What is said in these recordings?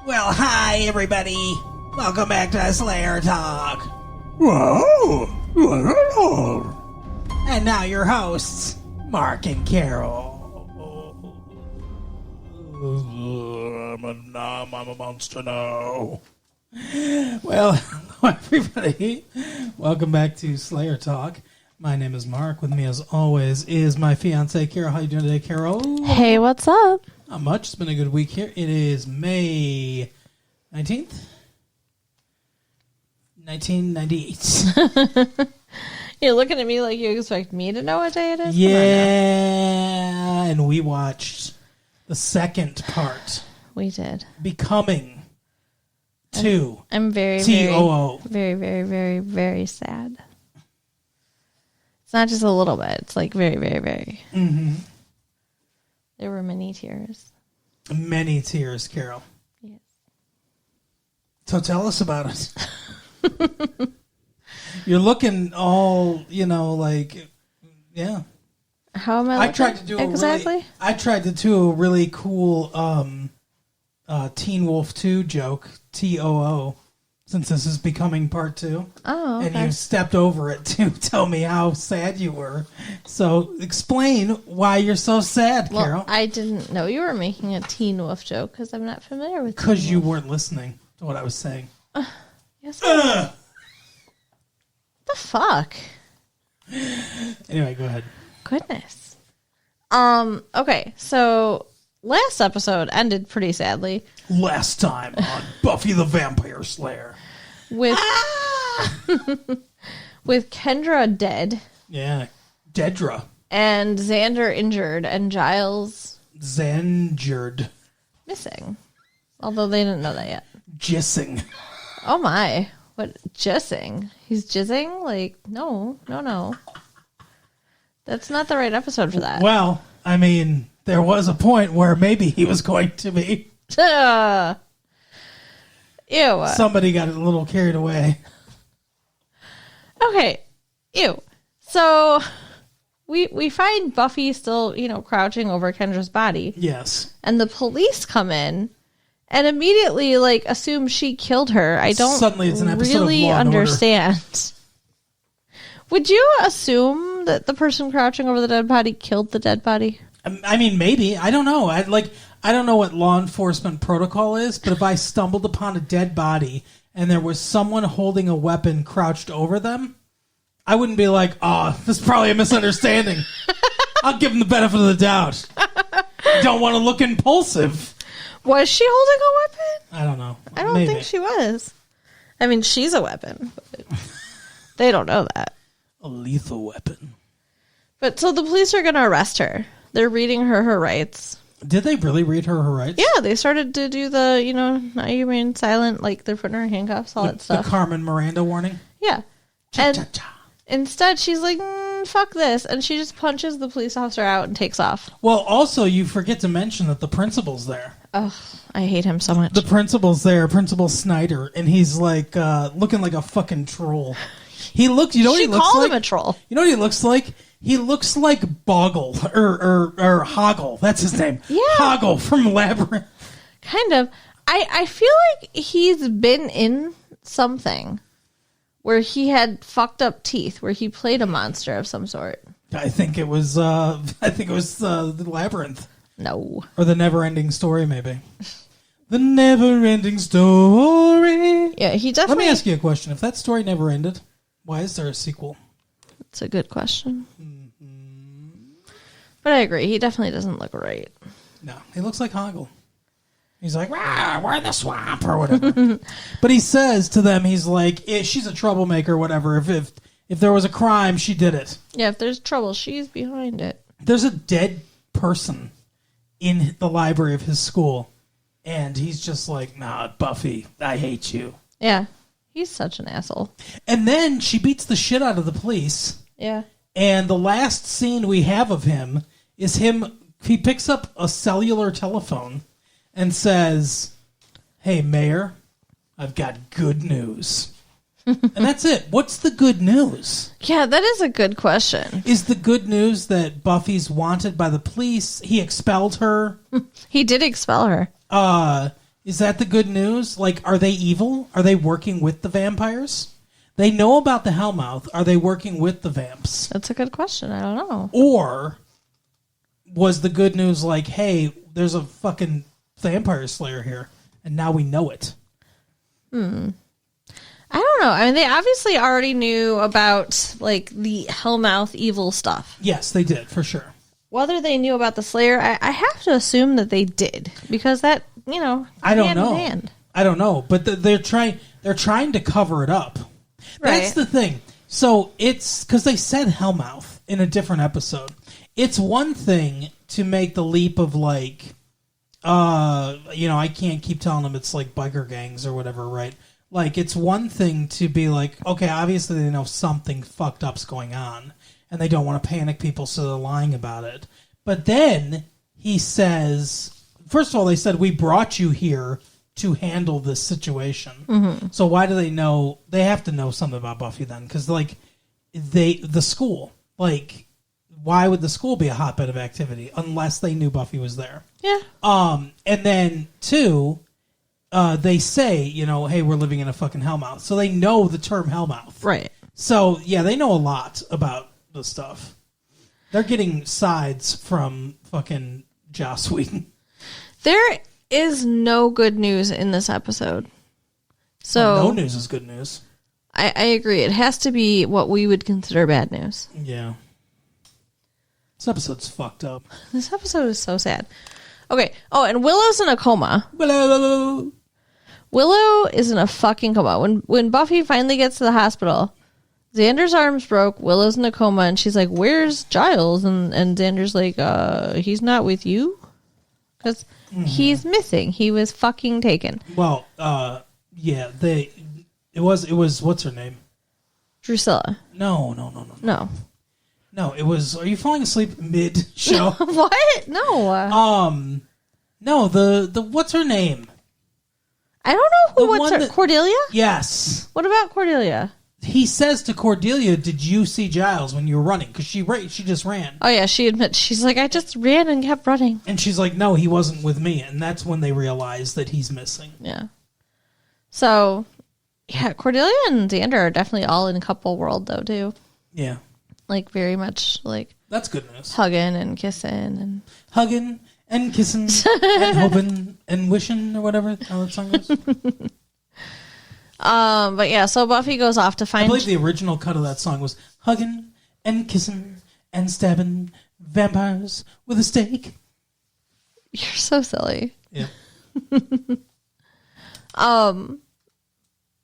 Well, hi, everybody. Welcome back to Slayer Talk. Whoa! And now your hosts, Mark and Carol. I'm a monster now. Well, hello, everybody. Welcome back to Slayer Talk. My name is Mark. With me, as always, is my fiance, Carol. How you doing today, Carol? Hey, what's up? Not much. It's been a good week here. It is May 19th, 1998. You're looking at me like you expect me to know what day it is? Yeah, and we watched the second part, We did. Becoming 2. I'm very, T-O-O. very, very, very, very sad. It's not just a little bit. It's like very, very, very. Mm-hmm. There were many tears. Many tears, Carol. Yes. So tell us about it. You're looking all, like, yeah. How am I I looking? tried to do exactly? I tried to do a really cool Teen Wolf 2 joke, T-O-O, since this is Becoming Part 2. Oh, okay. And you stepped over it to tell me how sad you were. So explain why you're so sad, Well, Carol. I didn't know you were making a Teen Wolf joke because I'm not familiar with Because Teen you Wolf. weren't listening to what I was saying. Yes. The fuck? Anyway, go ahead. Goodness. Okay, so last episode ended pretty sadly Last time on Buffy the Vampire Slayer. with with Kendra dead Yeah. Dedra. and Xander injured and Giles Zanjured. missing. Although they didn't know that yet. Jissing. Oh my. What jizzing? He's jizzing? Like, no. That's not the right episode for that. Well, I mean, there was a point where maybe he was going to be. Ew. Somebody got a little carried away. Okay. Ew. So we find Buffy still, crouching over Kendra's body. Yes. And the police come in and immediately assume she killed her. I don't Suddenly it's an episode of really Law and Order. understand. Would you assume that the person crouching over the dead body killed the dead body? I mean, maybe. I don't know. I don't know what law enforcement protocol is, but if I stumbled upon a dead body and there was someone holding a weapon crouched over them, I wouldn't be like, oh, this is probably a misunderstanding. I'll give them the benefit of the doubt. Don't want to look impulsive. Was she holding a weapon? I don't know. I don't Maybe. think she was. I mean, she's a weapon. But they don't know that. A lethal weapon. But so the police are going to arrest her. They're reading her rights. Did they really read her rights? Yeah, they started to do the, now you remain silent, like they're putting her in handcuffs, all that The stuff. Carmen Miranda warning? Yeah. And Cha-cha-cha. instead, she's like, fuck this. And she just punches the police officer out and takes off. Well, also, you forget to mention that the principal's there. Oh, I hate him so much. The principal's there, Principal Snyder, and he's like looking like a fucking troll. He looks, you know what he looks called like? him a troll. You know what he looks like? He looks like Boggle or Hoggle. That's his name. Yeah. Hoggle from Labyrinth. Kind of. I feel like he's been in something where he had fucked up teeth, where he played a monster of some sort. I think it was the Labyrinth No. or the Never-Ending Story, maybe. The Never-Ending Story. Yeah, he Let definitely... me ask you a question. If that story never ended, why is there a sequel? It's a good question. But I agree. He definitely doesn't look right. No, he looks like Hoggle. He's like, "Rah, we're in the swamp," or whatever. But he says to them, he's like, she's a troublemaker, or whatever. If there was a crime, she did it. Yeah, if there's trouble, she's behind it. There's a dead person in the library of his school, and he's just like, nah, Buffy, I hate you. Yeah. He's such an asshole. And then she beats the shit out of the police, Yeah. and the last scene we have of him is he picks up a cellular telephone and says, "Hey, Mayor, I've got good news." And that's it. What's the good news? Yeah, that is a good question. Is the good news that Buffy's wanted by the police? He expelled her. He did expel her. Is that the good news? Like, are they evil? Are they working with the vampires? They know about the Hellmouth. Are they working with the vamps? That's a good question. I don't know. Or was the good news like, hey, there's a fucking vampire slayer here, and now we know it? I don't know. I mean, they obviously already knew about, like, the Hellmouth evil stuff. Yes, they did, for sure. Whether they knew about the Slayer, I have to assume that they did. Because that, I don't hand in know. hand. I don't know, but they're trying to cover it up. That's Right. the thing. So it's because they said Hellmouth in a different episode. It's one thing to make the leap of like, I can't keep telling them it's like biker gangs or whatever, right? Like, it's one thing to be like, okay, obviously they know something fucked up's going on, and they don't want to panic people, so they're lying about it. But then he says, first of all, they said, we brought you here to handle this situation. Mm-hmm. So why do they know? They have to know something about Buffy then, because like the school, like, why would the school be a hotbed of activity unless they knew Buffy was there? Yeah. And then two, they say, hey, we're living in a fucking Hellmouth, so they know the term Hellmouth. Right. So yeah, they know a lot about the stuff. They're getting sides from fucking Joss Whedon. There is no good news in this episode. So No news is good news. I agree. It has to be what we would consider bad news. Yeah. This episode's fucked up. This episode is so sad. Okay. Oh, and Willow's in a coma. Hello. Willow is in a fucking coma. When Buffy finally gets to the hospital, Xander's arms broke, Willow's in a coma, and she's like, where's Giles? And Xander's like, he's not with you? Because he's missing. He was fucking taken. Well, yeah, it was, what's her name? Drusilla. No. No, it was, are you falling asleep mid-show? What? No. No, the what's her name? I don't know the what's one her... that- Cordelia? Yes. What about Cordelia? He says to Cordelia, did you see Giles when you were running? Because she just ran. Oh, yeah, she admits. She's like, I just ran and kept running. And she's like, no, he wasn't with me. And that's when they realize that he's missing. Yeah. So, yeah, Cordelia and Xander are definitely all in couple world, though, too. Yeah. Like, very much, like, That's good news. hugging and kissing and... Hugging and kissing and hoping and wishing or whatever how that song goes. But yeah, so Buffy goes off to I find... believe the original cut of that song was hugging and kissing and stabbing vampires with a stake. You're so silly. Yeah.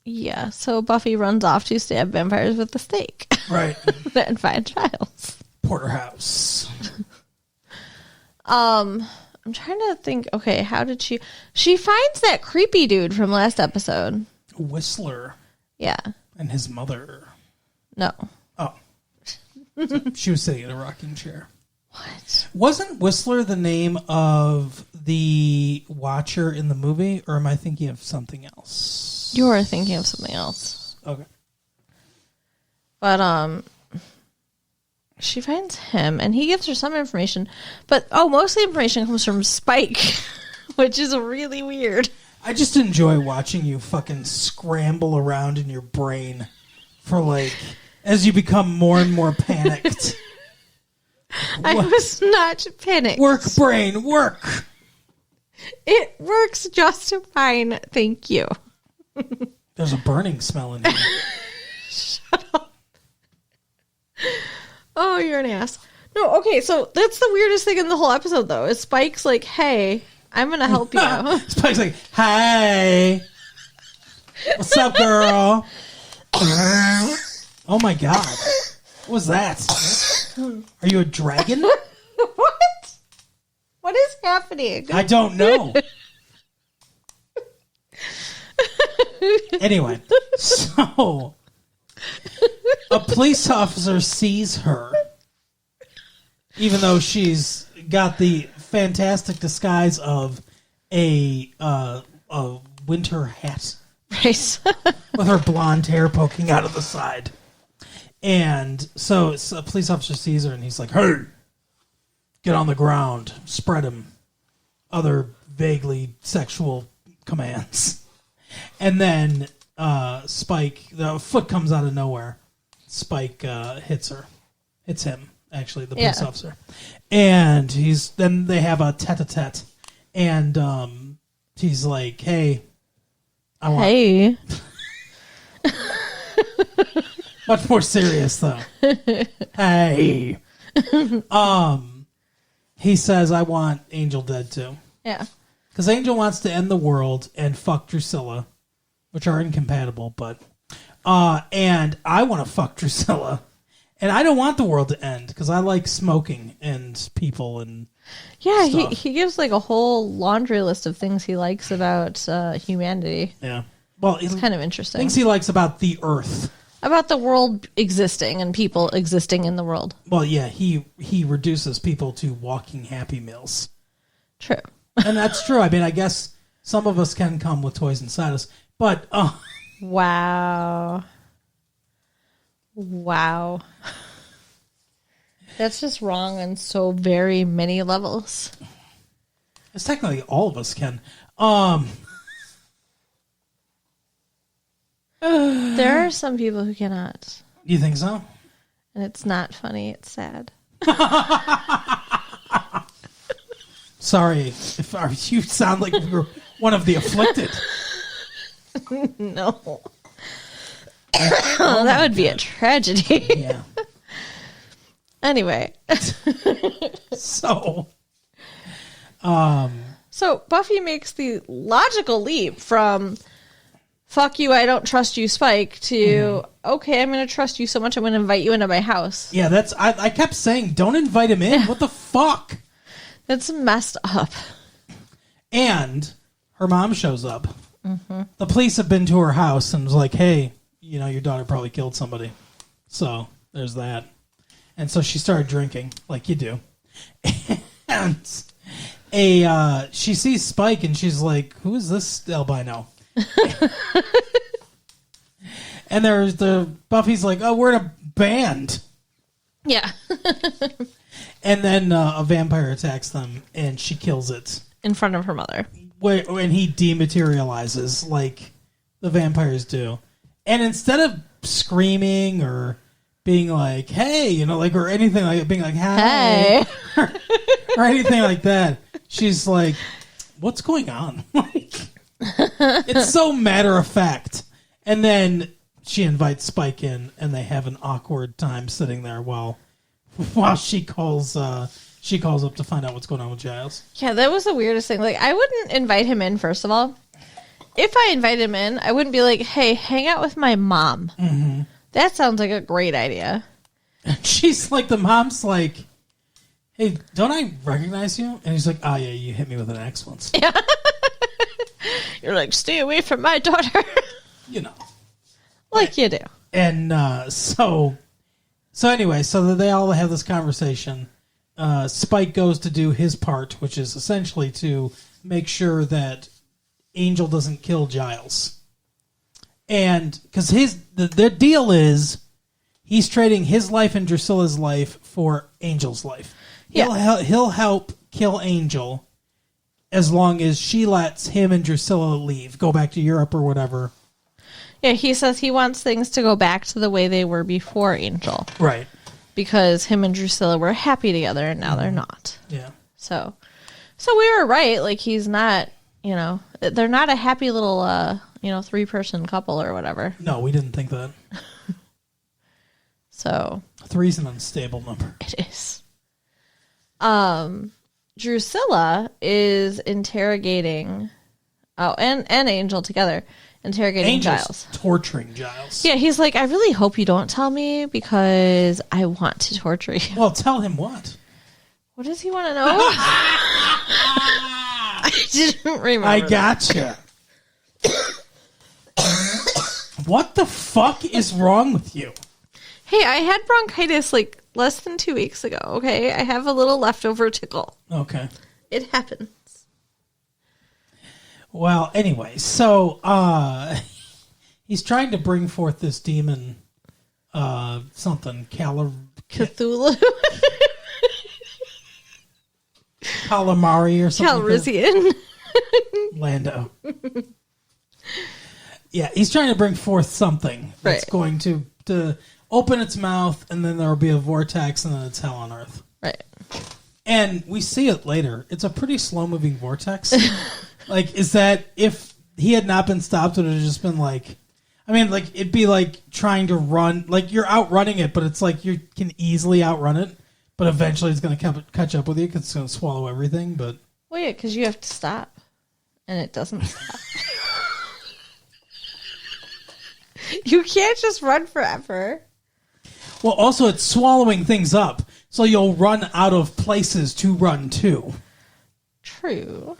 Yeah, so Buffy runs off to stab vampires with the stake Right. and find Giles. Porterhouse. I'm trying to think, okay, how did she finds that creepy dude from last episode. Whistler Yeah. and his mother. No. Oh. So she was sitting in a rocking chair. What? Wasn't Whistler the name of the Watcher in the movie, or am I thinking of something else? You're thinking of something else. Okay. But she finds him and he gives her some information, but most of the information comes from Spike, which is really weird. I just enjoy watching you fucking scramble around in your brain for like as you become more and more panicked. I was not panicked. Work, brain, work. It works just fine, thank you. There's a burning smell in here. Oh, you're an ass. No, okay, so that's the weirdest thing in the whole episode, though, is Spike's like, hey, I'm going to help you. Spike's like, hey. What's up, girl? Oh my god. What was that? Are you a dragon? What? What is happening? I don't know. Anyway, so a police officer sees her, even though she's got the fantastic disguise of a winter hat Right. with her blonde hair poking out of the side. And so a police officer sees her and he's like, hey, get on the ground, spread him. Other vaguely sexual commands. And then Spike, the foot comes out of nowhere. Spike hits him, actually, the police officer. And then they have a tete-a-tete. And he's like, hey, I want... Hey. Much more serious, though. Hey. He says, I want Angel dead, too. Yeah. Because Angel wants to end the world and fuck Drusilla, which are incompatible, but... and I want to fuck Drusilla. And I don't want the world to end, because I like smoking and people and Yeah, stuff. he gives like a whole laundry list of things he likes about humanity. Yeah. Well, It's kind of interesting. things he likes about the Earth. About the world existing and people existing in the world. Well, yeah, he reduces people to walking Happy Meals. True. And that's true. I mean, I guess some of us can come with toys inside us. But, Wow. Wow. That's just wrong on so very many levels. it's technically all of us can. There are some people who cannot. You think so? And it's not funny, it's sad. Sorry, if you sound like you're one of the afflicted. No. That would be a tragedy. Yeah. Anyway. So, So Buffy makes the logical leap from fuck you, I don't trust you, Spike, to okay, I'm going to trust you so much I'm going to invite you into my house. yeah, I kept saying, don't invite him in. What the fuck? That's messed up. And her mom shows up. The police have been to her house and was like, hey, your daughter probably killed somebody. So there's that. And so she started drinking, like you do. And she sees Spike and she's like, who is this albino? And there's Buffy's like, oh, we're in a band. Yeah. And then a vampire attacks them and she kills it. In front of her mother. When he dematerializes like the vampires do. And instead of screaming or being like, hey, or anything like being like, hey, or anything like that, she's like, what's going on? Like, it's so matter of fact. And then she invites Spike in and they have an awkward time sitting there while she calls up to find out what's going on with Giles. Yeah, that was the weirdest thing. Like, I wouldn't invite him in, first of all. If I invited him in, I wouldn't be like, hey, hang out with my mom. Mm-hmm. That sounds like a great idea. And she's like, the mom's like, hey, don't I recognize you? And he's like, oh, yeah, you hit me with an axe once. Yeah. You're like, stay away from my daughter. Like you do. And so anyway, so they all have this conversation. Spike goes to do his part, which is essentially to make sure that Angel doesn't kill Giles. And because the deal is he's trading his life and Drusilla's life for Angel's life. Yeah. He'll help kill Angel as long as she lets him and Drusilla leave, go back to Europe or whatever. Yeah, he says he wants things to go back to the way they were before Angel. Right. Because him and Drusilla were happy together and now they're not. Yeah. So we were right. Like, he's not, they're not a happy little, 3-person couple or whatever. No, we didn't think that. So 3's an unstable number. it is. Drusilla is interrogating, and Angel together, interrogating Angel's Giles. torturing Giles. Yeah, he's like, I really hope you don't tell me because I want to torture you. Well, tell him what? What does he want to know? I didn't remember. I gotcha. What the fuck is wrong with you? Hey, I had bronchitis like less than 2 weeks ago, okay? I have a little leftover tickle. Okay. It happens. Well, anyway, so he's trying to bring forth this demon, something, Cthulhu. calamari or something. Calrissian. Lando. Yeah, he's trying to bring forth something that's Right. going to open its mouth, and then there will be a vortex, and then it's hell on earth. Right. And we see it later. It's a pretty slow-moving vortex. Like, is that if he had not been stopped, it would have just been like... I mean, like, it'd be like trying to run... Like, you're outrunning it, but it's like you can easily outrun it, but eventually it's going to catch up with you because it's going to swallow everything, but... Well, yeah, because you have to stop, and it doesn't stop. You can't just run forever. Well, also, it's swallowing things up, so you'll run out of places to run to. True.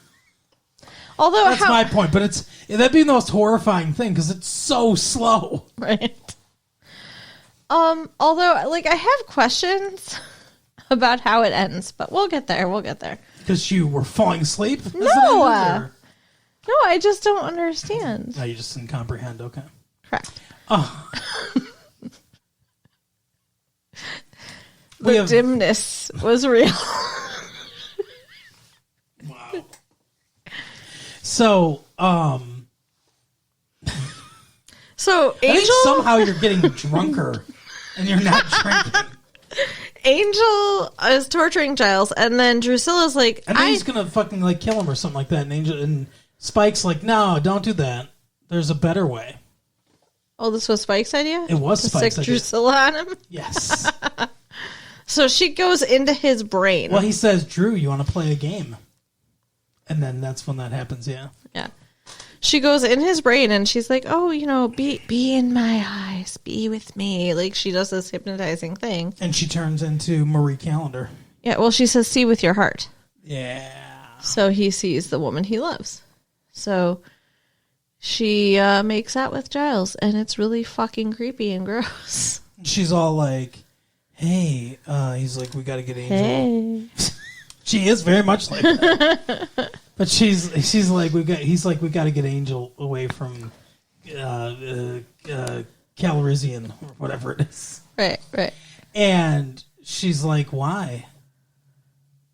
Although, That's my point, but that'd be the most horrifying thing because it's so slow. Right. Although, like, I have questions about how it ends, but we'll get there. We'll get there. Because you were falling asleep? as it No. ended, or- No, I just don't understand. No, you just didn't comprehend. Okay. Correct. Oh. The dimness was real. Wow. So, So, I think Angel somehow you're getting drunker and you're not drinking. Angel is torturing Giles, and then Drusilla's like, And then he's gonna fucking like kill him or something like that. And Spike's like, no, don't do that. There's a better way. Oh, this was Spike's idea? It was to Spike's stick idea. Drusilla on him? Yes. So she goes into his brain. Well, he says, Drew, you want to play a game? And then that's when that happens, yeah. Yeah. She goes in his brain and she's like, oh, you know, be in my eyes, be with me. Like, she does this hypnotizing thing. And she turns into Marie Callender. Yeah, well, she says, see with your heart. Yeah. So he sees the woman he loves. So she makes out with Giles, and it's really fucking creepy and gross. She's all like, hey, he's like, we got to get Angel. Hey. She is very much like that. But she's like, he's like, we got to get Angel away from Calrissian or whatever it is. Right. And she's like, why?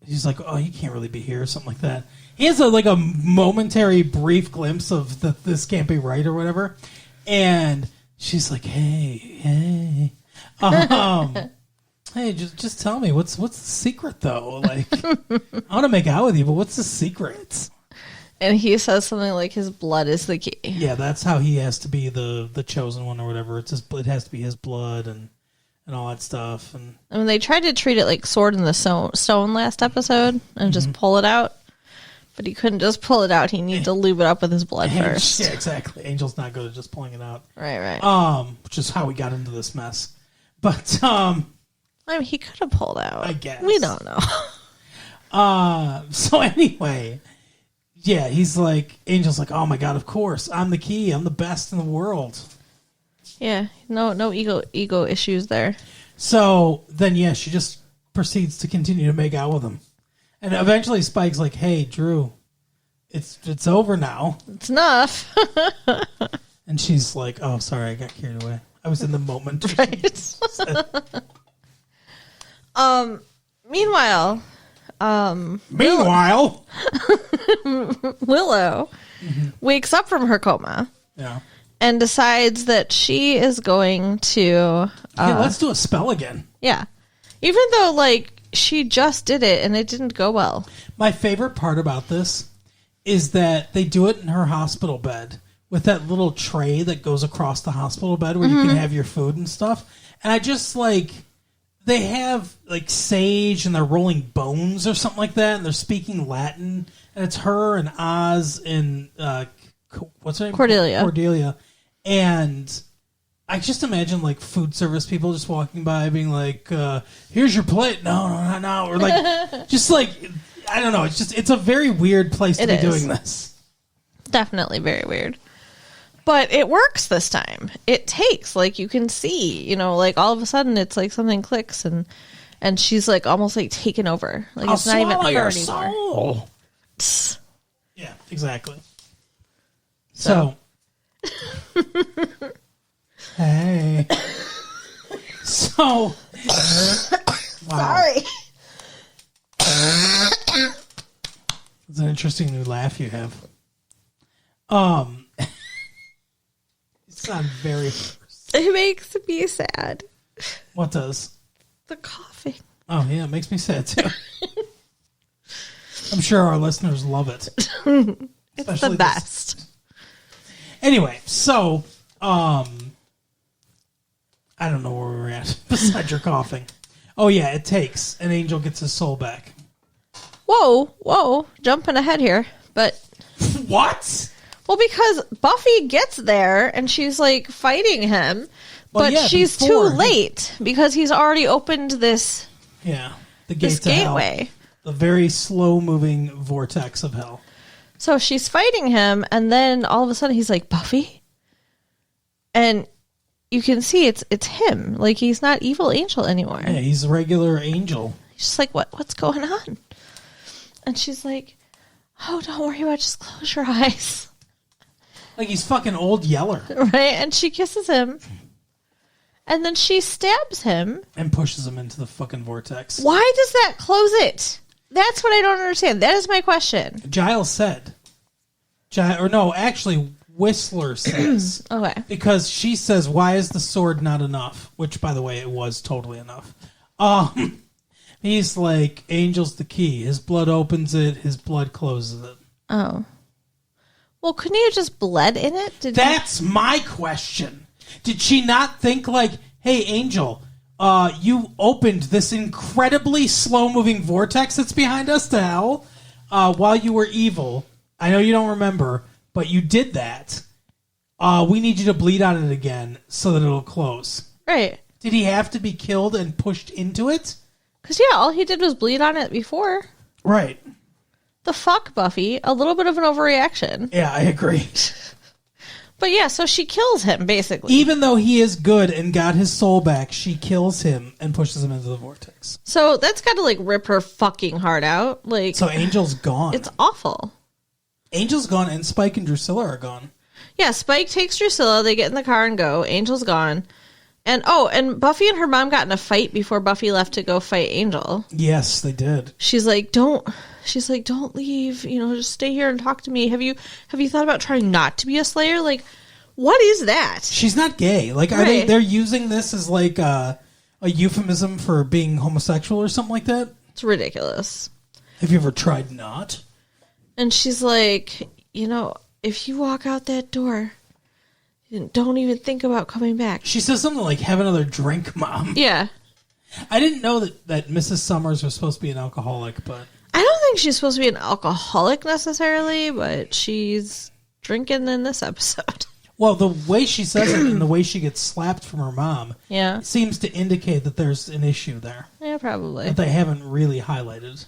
He's like, oh, you can't really be here or something like that. He has a momentary brief glimpse of this can't be right or whatever. And she's like, hey. Hey, just tell me what's the secret though? Like, I want to make out with you, but what's the secret? And he says something like his blood is the key. Yeah, that's how he has to be the chosen one or whatever. It has to be his blood and all that stuff. And I mean, they tried to treat it like Sword in the Stone last episode and just pull it out. But he couldn't just pull it out. He needed to lube it up with his blood first. Yeah, exactly. Angel's not good at just pulling it out. Right. Which is how we got into this mess. But I mean, he could have pulled out. I guess. We don't know. So anyway, yeah, he's like, Angel's like, oh my god, of course, I'm the key. I'm the best in the world. Yeah, no ego issues there. So then, yeah, she just proceeds to continue to make out with him. And eventually Spike's like, hey, Drew, it's over now. It's enough. And she's like, oh, sorry, I got carried away. I was in the moment. Right. Meanwhile, Willow wakes up from her coma Yeah. and decides that she is going to Okay, let's do a spell again. yeah. Even though like she just did it and it didn't go well. My favorite part about this is that they do it in her hospital bed with that little tray that goes across the hospital bed where you can have your food and stuff. And I just like, they have like sage and they're rolling bones or something like that. And they're speaking Latin. And it's her and Oz and, what's her name? Cordelia. And I just imagine like food service people just walking by being like, here's your plate. No. Or like, just like, I don't know. It's a very weird place to be doing this. Definitely very weird. But it works this time. It takes, like, you can see, like, all of a sudden it's like something clicks and she's like almost like taken over. Like, it's not even her anymore. Soul. Yeah, exactly. So. Hey. So. Wow. Sorry. It's an interesting new laugh you have. It's not very. It makes me sad. What does? The coughing. Oh yeah, it makes me sad too. I'm sure our listeners love it. It's the best. Anyway, so I don't know where we were at besides your coughing. Oh yeah, it takes an angel gets his soul back. Whoa, jumping ahead here, but What? well, because Buffy gets there and she's like fighting him, Well, but yeah, she's too before he- late because he's already opened this Yeah, the gate to gateway. hell, the very slow-moving vortex of hell. So she's fighting him, and then all of a sudden he's like, Buffy? And you can see it's him. Like, he's not evil angel anymore. Yeah, he's a regular angel. He's just like, what's going on? And she's like, oh, don't worry about it. Just close your eyes. Like he's fucking old Yeller. Right? And she kisses him. And then she stabs him. And pushes him into the fucking vortex. Why does that close it? That's what I don't understand. That is my question. Giles said. Actually, Whistler says. Okay. Because she says, why is the sword not enough? Which, by the way, it was totally enough. He's like, angel's the key. His blood opens it. His blood closes it. Oh. Well, couldn't you have just bled in it? That's my question. Did she not think like, hey, Angel, you opened this incredibly slow-moving vortex that's behind us to hell while you were evil. I know you don't remember, but you did that. We need you to bleed on it again so that it'll close. Right. Did he have to be killed and pushed into it? Because, yeah, all he did was bleed on it before. Right. The fuck, Buffy? A little bit of an overreaction. Yeah, I agree. But, yeah, so she kills him, basically. Even though he is good and got his soul back, she kills him and pushes him into the vortex. So that's got to, like, rip her fucking heart out. Like, So Angel's gone. it's awful. Angel's gone and Spike and Drusilla are gone. Yeah, Spike takes Drusilla. They get in the car and go. Angel's gone. And Buffy and her mom got in a fight before Buffy left to go fight Angel. Yes, they did. She's like, don't leave. Just stay here and talk to me. Have you thought about trying not to be a Slayer? Like, what is that? She's not gay. Like, are Right. they're using this as like a euphemism for being homosexual or something like that? It's ridiculous. Have you ever tried not? And she's like, if you walk out that door, don't even think about coming back. She says something like, have another drink, Mom. Yeah. I didn't know that Mrs. Summers was supposed to be an alcoholic, but I don't think she's supposed to be an alcoholic necessarily, but she's drinking in this episode. well, the way she says it and the way she gets slapped from her mom Yeah. seems to indicate that there's an issue there Yeah, probably. that they haven't really highlighted.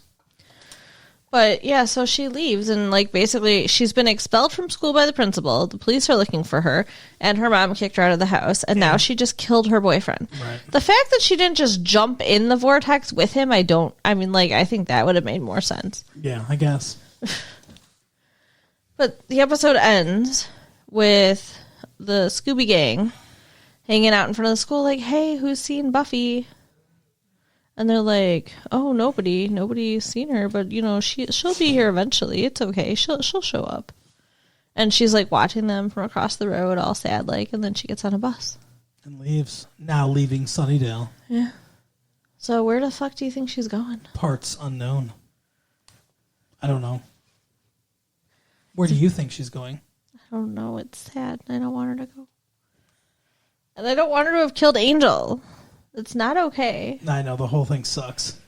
But yeah, so she leaves and like basically she's been expelled from school by the principal. The police are looking for her, and her mom kicked her out of the house, and now she just killed her boyfriend. Right. The fact that she didn't just jump in the vortex with him, I think that would have made more sense. Yeah, I guess. But the episode ends with the Scooby Gang hanging out in front of the school like, hey, who's seen Buffy? And they're like, oh, nobody's seen her, but she'll be here eventually. It's okay. She'll show up. And she's like watching them from across the road, all sad like, and then she gets on a bus. And leaves. Now leaving Sunnydale. Yeah. So where the fuck do you think she's going? Parts unknown. I don't know. Where do you think she's going? I don't know. It's sad. I don't want her to go. And I don't want her to have killed Angel. It's not okay. I know, the whole thing sucks.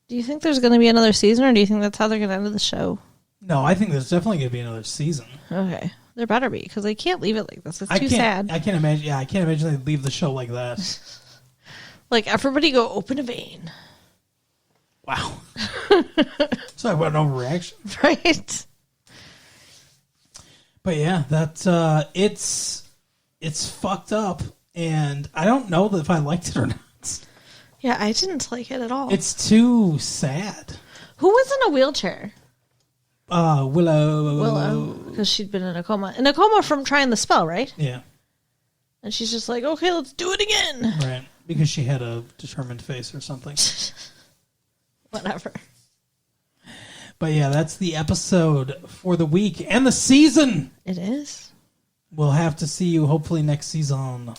Do you think there's going to be another season, or do you think that's how they're going to end the show? No, I think there's definitely going to be another season. Okay. There better be, because they can't leave it like this. It's too sad. I can't imagine. Yeah, I can't imagine they leave the show like that. Like, everybody go open a vein. Wow. So about an overreaction. Right? But yeah, that it's fucked up, and I don't know if I liked it or not. Yeah, I didn't like it at all. It's too sad. Who was in a wheelchair? Willow. Because she'd been in a coma. In a coma from trying the spell, right? Yeah, And she's just like, okay, let's do it again. right. Because she had a determined face or something. Whatever. But yeah, that's the episode for the week and the season. It is. We'll have to see you hopefully next season.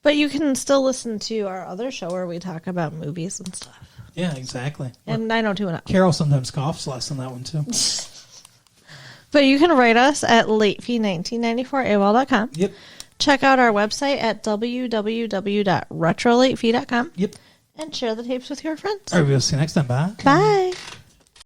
But you can still listen to our other show where we talk about movies and stuff. Yeah, exactly. And 90210. Carol sometimes coughs less on that one too. But you can write us at latefee1994AOL.com. Yep. Check out our website at www.retrolatefee.com. Yep. And share the tapes with your friends. All right, we'll see you next time. Bye. Bye.